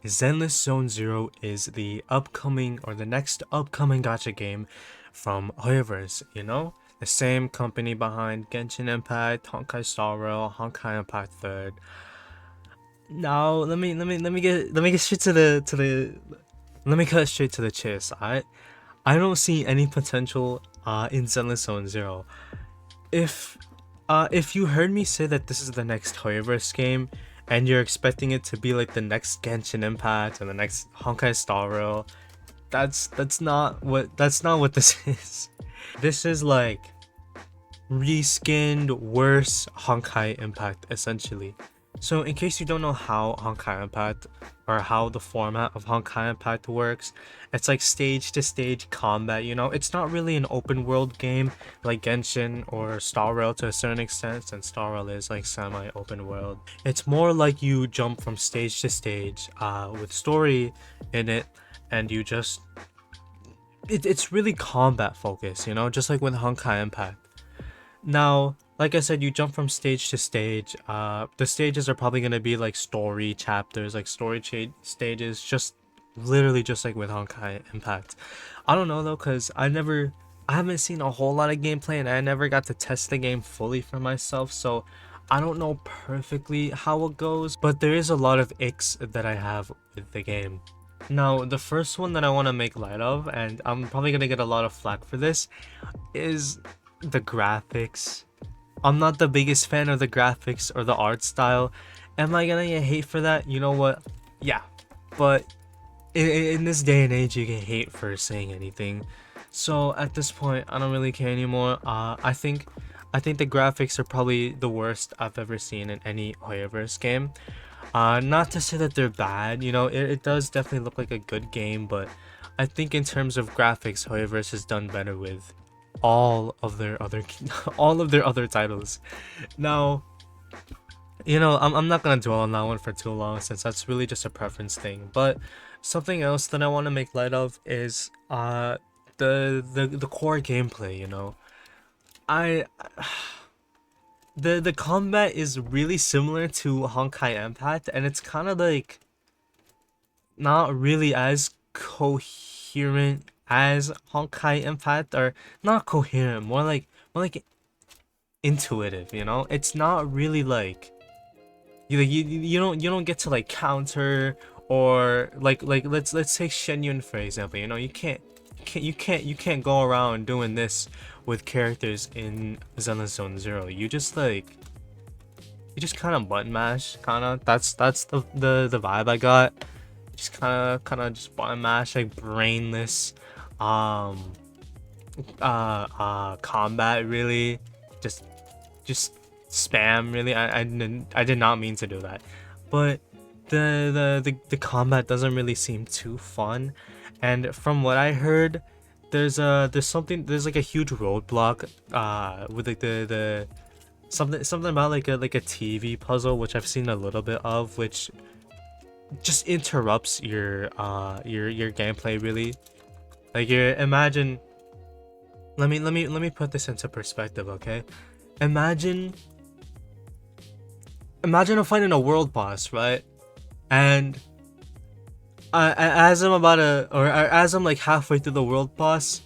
Zenless Zone Zero is the upcoming or the next upcoming gacha game from HOYOVERSE, you know? The same company behind Genshin Impact, Honkai Star Rail, Honkai Impact 3rd. Now let me get straight to the let me cut straight to the chase. I don't see any potential in Zenless Zone Zero. If you heard me say that this is the next HOYOVERSE game and you're expecting it to be like the next Genshin Impact and the next Honkai Star Rail, that's not what this is. This is like reskinned worse Honkai Impact essentially. So in case you don't know how Honkai Impact or how the format of Honkai Impact works, it's like stage to stage combat, you know? It's not really an open world game like Genshin or Star Rail to a certain extent, and Star Rail is like semi open world. It's more like you jump from stage to stage with story in it, and you just it's really combat focused, you know, just like with Honkai Impact. Now, like I said, you jump from stage to stage. The stages are probably gonna be like story chapters, like stages, just literally just like with Honkai Impact. I don't know though, cause I haven't seen a whole lot of gameplay, and I never got to test the game fully for myself, so I don't know perfectly how it goes. But there is a lot of icks that I have with the game. Now, the first one that I want to make light of, and I'm probably gonna get a lot of flack for this, is the graphics. I'm not the biggest fan of the graphics or the art style. Am I gonna get hate for that? You know what? Yeah. But in this day and age, you get hate for saying anything. So at this point, I don't really care anymore. I think the graphics are probably the worst I've ever seen in any HOYOVERSE game. Not to say that they're bad, you know, it does definitely look like a good game, but I think in terms of graphics, HOYOVERSE has done better with all of their other all of their other titles. Now, you know, I'm not gonna dwell on that one for too long since that's really just a preference thing. But something else that I want to make light of is the core gameplay. You know, I the combat is really similar to Honkai Impact, and it's kind of like not really as coherent as Honkai Impact, or not coherent, more like intuitive, you know? It's not really like you don't get to like counter, or like let's take Shenyun for example, you know? You can't go around doing this with characters in Zenless Zone Zero. You just kind of button mash, kind of. That's the vibe I got. Just kind of just button mash, like brainless um combat, really. Just just spam, really. I did not mean to do that, but the combat doesn't really seem too fun. And from what I heard, there's like a huge roadblock with like the something about like a TV puzzle, which I've seen a little bit of, which just interrupts your gameplay, really. Like, you imagine, let me put this into perspective, okay? Imagine I'm fighting a world boss, right? And as I'm about to, or as I'm like halfway through the world boss,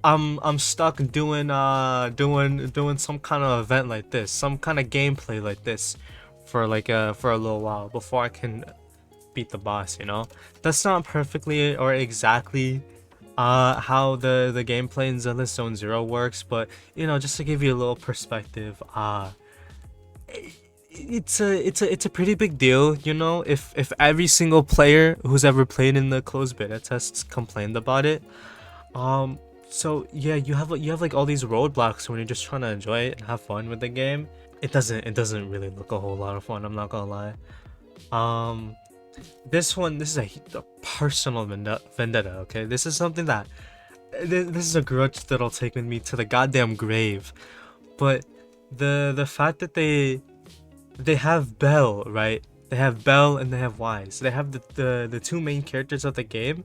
I'm stuck doing some kind of event like this, some kind of gameplay like this, for a little while before I can beat the boss, you know? That's not perfectly or exactly how the gameplay in Zenless Zone Zero works, but you know, just to give you a little perspective, it's a pretty big deal, you know, if every single player who's ever played in the closed beta tests complained about it. Um, so yeah, you have like all these roadblocks when you're just trying to enjoy it and have fun with the game. It doesn't really look a whole lot of fun, I'm not gonna lie. Um, this is a personal vendetta, okay? This is something that this is a grudge that'll take with me to the goddamn grave. But the fact that they have Bell, right? They have Bell and they have Wise. They have the two main characters of the game,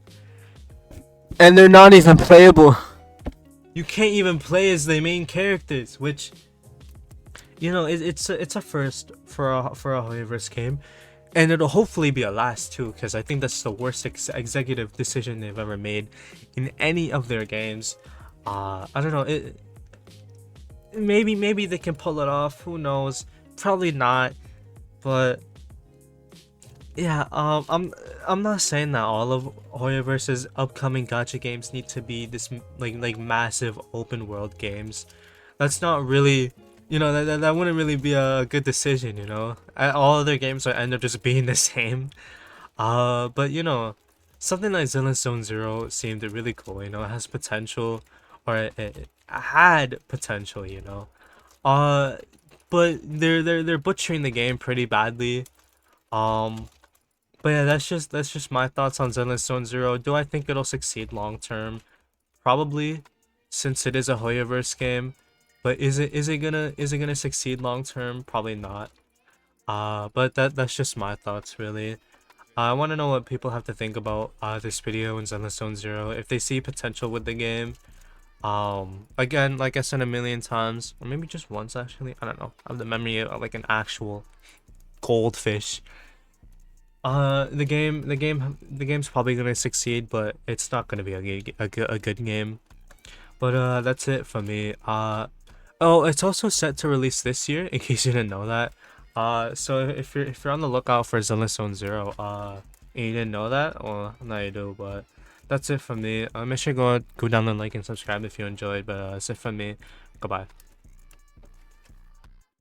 and they're not even playable. You can't even play as the main characters, which, you know, it's a first for a HOYOVERSE game. and it'll hopefully be a last too, because I think that's the worst executive decision they've ever made in any of their games. I don't know. Maybe they can pull it off. Who knows? Probably not. But yeah, I'm not saying that all of HOYOVERSE'S upcoming gacha games need to be this like massive open world games. That's not really, that wouldn't really be a good decision. All other games will end up just being the same. But something like Zenless Zone Zero seemed really cool. It has potential, or it had potential. Uh, but they're butchering the game pretty badly. Um, but yeah, that's just my thoughts on Zenless Zone Zero. Do I think it'll succeed long term? Probably, since it is a Hoyoverse game. But is it gonna succeed long term? Probably not. But that's just my thoughts really. I want to know what people have to think about this video and Zenless Zone Zero. If they see potential with the game. Again, like I said a million times, or maybe just once actually. I don't know. I have the memory of like an actual goldfish. The game's probably gonna succeed, but it's not gonna be a good game. But that's it for me. Oh, it's also set to release this year, in case you didn't know that. So if you're on the lookout for Zenless Zone Zero, and you didn't know that, well, now you do. But that's it from me. Make sure you go down and like and subscribe if you enjoyed. But that's it from me. Goodbye.